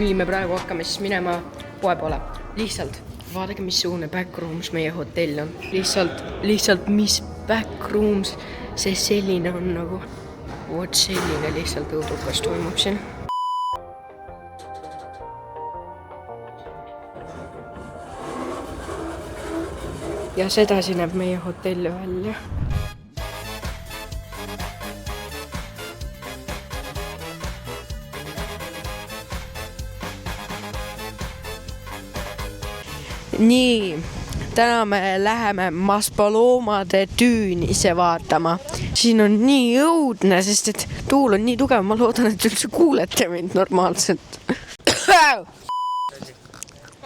nii me praegu hakkame siis minema poe poole. Lihtsalt vaadake, missugune backrooms meie hotell on. Lihtsalt mis backrooms see selline on nagu. Vot selline lihtsalt õudukas toimub siin. Ja sedasi näeb meie hotell välja. Nii, täna me läheme Maspaloomade tüünise vaatama. Siin on nii õudne, sest et tuul on nii tugev, ma loodan, et üldse kuulete mind normaalselt.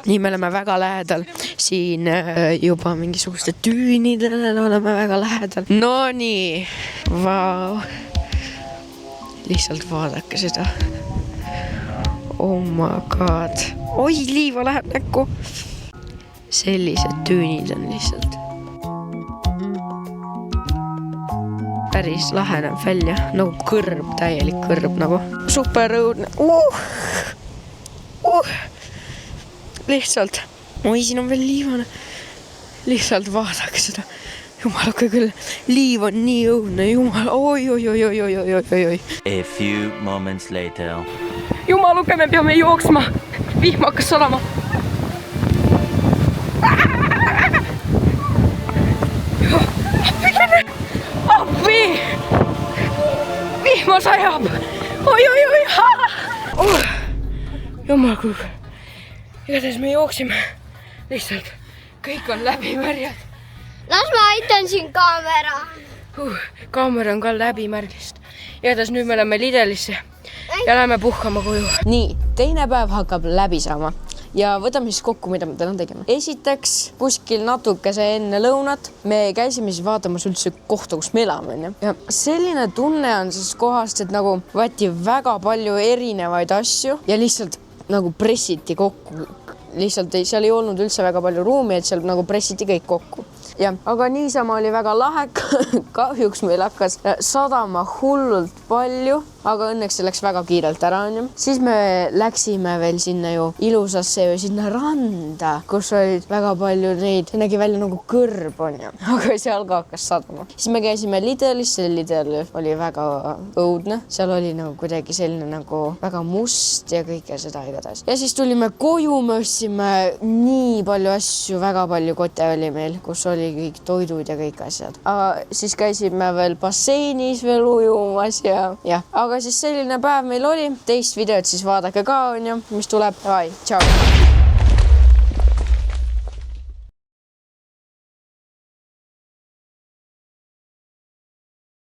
Nii, me oleme väga lähedal siin juba mingisuguste tüünidele, oleme väga lähedal. No nii, vau. Lihtsalt vaadake seda. Oh my god. Oi, liiva läheb näkku. Sellised tüünid on lihtsalt. Päris lahe näeb välja. Nagu kõrb, täielik kõrb nagu. Super õudne. Lihtsalt. Oi, siin on veel liivane. Lihtsalt vaadake seda. Jumaluke küll. Liiv on nii õudne. Jumal. Oi. A few moments later. Jumaluke, me peame jooksma. Vihm hakkas olema. Appi! Vihma sajab! Oi! Jumal kui. Igatahes me jooksime. Lihtsalt kõik on läbimärjad. Las ma aitan siin kaamera. Kaamera on ka läbimärgist. Igatahes nüüd me oleme Lidlisse ja läheme puhkama koju. Nii, teine päev hakkab läbi saama. Ja võtame siis kokku, mida me täna tegime. Esiteks, kuskil natukese enne lõunat me käisime siis vaatamas üldse kohta, kus me elame. Ja selline tunne on siis kohast, et nagu võeti väga palju erinevaid asju ja lihtsalt nagu pressiti kokku. Lihtsalt seal ei olnud üldse väga palju ruumi, et seal nagu pressiti kõik kokku. Ja, aga niisama oli väga lahe. Kahjuks meil hakkas sadama hullult palju, aga õnneks see läks väga kiirelt ära. Siis me läksime veel sinna ju ilusasse ju sinna randa, kus olid väga palju neid, see nägi välja nagu kõrb on ju, aga seal ka hakkas sadama. Siis me käisime Lidlis, see Lidl oli väga õudne, seal oli nagu kuidagi selline nagu väga must ja kõike seda igatahes. Ja siis tulime koju, me ostsime nii palju asju, väga palju kote oli meil, kus oli kõik toidud ja kõik asjad. Aga siis käisime veel basseinis veel ujumas ja aga siis selline päev meil oli. Teist videot siis vaadake ka on ju, mis tuleb. Tšau!